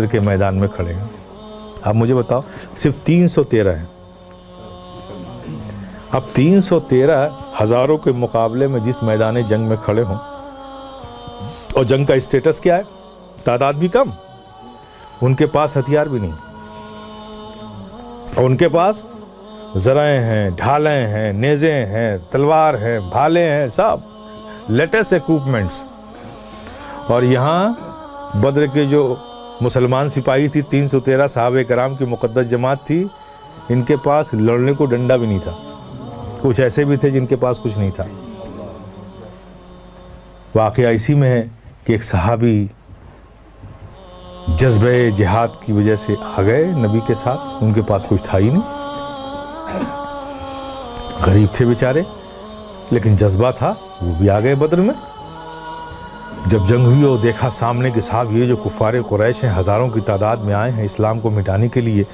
کے میدان میں کھڑے ہیں. اب مجھے بتاؤ صرف 313 ہیں. اب 313 ہزاروں کے مقابلے میں جس میدان جنگ میں کھڑے ہوں اور جنگ کا اسٹیٹس کیا ہے؟ تعداد بھی کم، ان کے پاس ہتھیار بھی نہیں، اور ان کے پاس ذرائع ہیں، ڈھالیں ہیں، نیزیں ہیں، تلوار ہیں، بھالے ہیں، سب لیٹسٹ ایکوپمنٹس. اور یہاں بدر کے جو مسلمان سپاہی تھی 313 صحابہ کرام کی مقدس جماعت تھی، ان کے پاس لڑنے کو ڈنڈا بھی نہیں تھا. کچھ ایسے بھی تھے جن کے پاس کچھ نہیں تھا. واقعہ اسی میں ہے کہ ایک صحابی جذبہ جہاد کی وجہ سے آ گئے نبی کے ساتھ، ان کے پاس کچھ تھا ہی نہیں، غریب تھے بیچارے، لیکن جذبہ تھا، وہ بھی آ گئے بدر میں. جب جنگ ہوئی اور دیکھا سامنے کہ صاحب یہ جو کفار قریش ہیں ہزاروں کی تعداد میں آئے ہیں اسلام کو مٹانے کے لیے،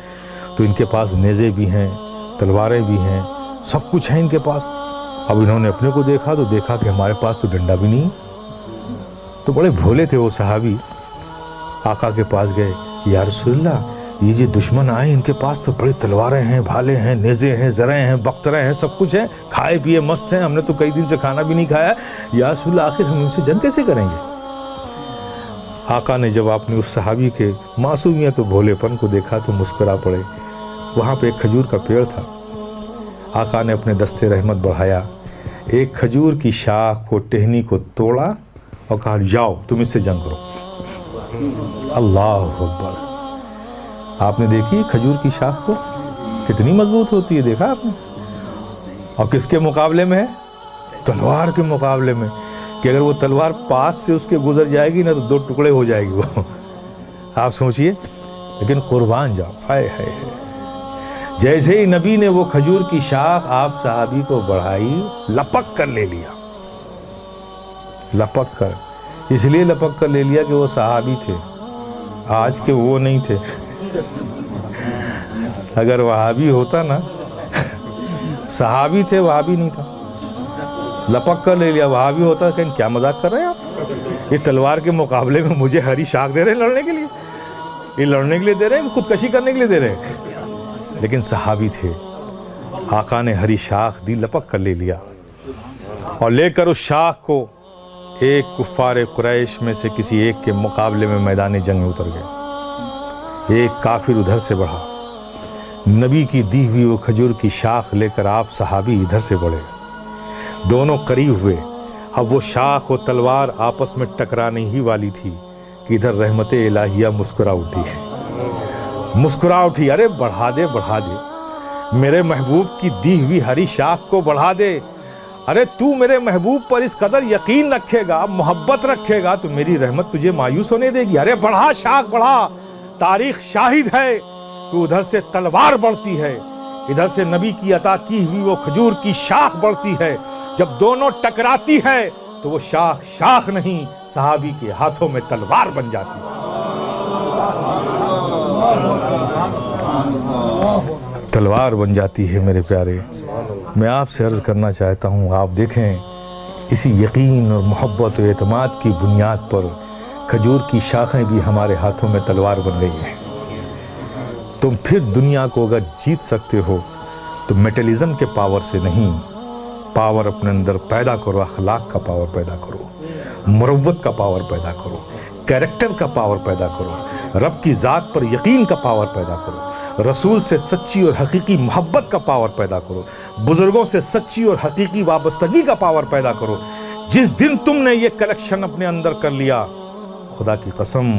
تو ان کے پاس نیزے بھی ہیں، تلواریں بھی ہیں، سب کچھ ہے ان کے پاس. اب انہوں نے اپنے کو دیکھا تو دیکھا کہ ہمارے پاس تو ڈنڈا بھی نہیں. تو بڑے بھولے تھے وہ صحابی، آقا کے پاس گئے، یا رسول اللہ یہ جو دشمن آئے ان کے پاس تو بڑی تلواریں ہیں، بھالے ہیں، نیزے ہیں، زریں ہیں، بختریں ہیں، سب کچھ ہیں، کھائے پیے مست ہیں، ہم نے تو کئی دن سے کھانا بھی نہیں کھایا، یا رسول اللہ آخر ہم ان سے جنگ کیسے کریں گے؟ آقا نے جب آپ نے اس صحابی کے معصومیت و بھولے پن کو دیکھا تو مسکرا پڑے. وہاں پہ ایک کھجور کا پیڑ تھا. آقا نے اپنے دستے رحمت بڑھایا، ایک کھجور کی شاخ کو، ٹہنی کو توڑا اور کہا جاؤ تم اس سے جنگ کرو. اللہ اکبر. آپ نے دیکھی کھجور کی شاخ کو کتنی مضبوط ہوتی ہے، دیکھا آپ نے؟ اور کس کے مقابلے میں ہے؟ تلوار کے مقابلے میں، کہ اگر وہ تلوار پاس سے اس کے گزر جائے گی نا تو 2 ٹکڑے ہو جائے گی وہ. آپ سوچئے، لیکن قربان جاؤ، ہائے ہائے ہائے. جیسے ہی نبی نے وہ کھجور کی شاخ آپ صحابی کو بڑھائی، لپک کر لے لیا. لپک کر، اس لیے لپک کر لے لیا کہ وہ صحابی تھے، آج کے وہ نہیں تھے. اگر وہابی ہوتا نا، صحابی تھے وہابی نہیں تھا، لپک کر لے لیا. وہابی ہوتا کہ کیا مذاق کر رہے ہیں آپ، یہ تلوار کے مقابلے میں مجھے ہری شاخ دے رہے ہیں لڑنے کے لیے، یہ لڑنے کے لیے دے رہے ہیں کہ خودکشی کرنے کے لیے دے رہے ہیں؟ لیکن صحابی تھے. آقا نے ہری شاخ دی، لپک کر لے لیا، اور لے کر اس شاخ کو ایک کفار قریش میں سے کسی ایک کے مقابلے میں میدان جنگ میں اتر گئے. ایک کافر ادھر سے بڑھا، نبی کی دی ہوئی وہ کھجور کی شاخ لے کر آپ صحابی ادھر سے بڑھے. دونوں قریب ہوئے. اب وہ شاخ و تلوار آپس میں ٹکرانے ہی والی تھی کہ ادھر رحمت الہیہ مسکرا اٹھی. مسکرا اٹھی، ارے بڑھا دے بڑھا دے، میرے محبوب کی دی ہوئی ہری شاخ کو بڑھا دے. ارے تو میرے محبوب پر اس قدر یقین رکھے گا، محبت رکھے گا تو میری رحمت تجھے مایوس ہونے دے گی. ارے بڑھا شاخ بڑھا. تاریخ شاہد ہے کہ ادھر سے تلوار بڑھتی ہے، ادھر سے نبی کی عطا کی ہوئی وہ کھجور کی شاخ بڑھتی ہے. جب دونوں ٹکراتی ہے تو وہ شاخ شاخ نہیں، صحابی کے ہاتھوں میں تلوار بن جاتی ہے. تلوار بن جاتی ہے میرے پیارے. میں آپ سے عرض کرنا چاہتا ہوں، آپ دیکھیں اسی یقین اور محبت و اعتماد کی بنیاد پر کھجور کی شاخیں بھی ہمارے ہاتھوں میں تلوار بن گئی ہیں. تم پھر دنیا کو اگر جیت سکتے ہو تو میٹلزم کے پاور سے نہیں، پاور اپنے اندر پیدا کرو، اخلاق کا پاور پیدا کرو، مروت کا پاور پیدا کرو، کیریکٹر کا پاور پیدا کرو، رب کی ذات پر یقین کا پاور پیدا کرو، رسول سے سچی اور حقیقی محبت کا پاور پیدا کرو، بزرگوں سے سچی اور حقیقی وابستگی کا پاور پیدا کرو. جس دن تم نے یہ کلیکشن اپنے اندر کر لیا، خدا کی قسم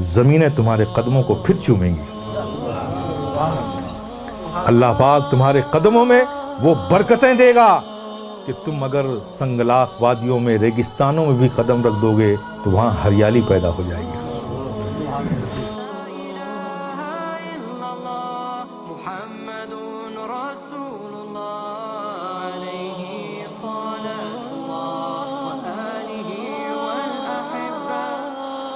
زمینیں تمہارے قدموں کو پھر چومیں گی. اللہ پاک تمہارے قدموں میں وہ برکتیں دے گا کہ تم اگر سنگلاخ وادیوں میں، ریگستانوں میں بھی قدم رکھ دو گے تو وہاں ہریالی پیدا ہو جائے گی. محمد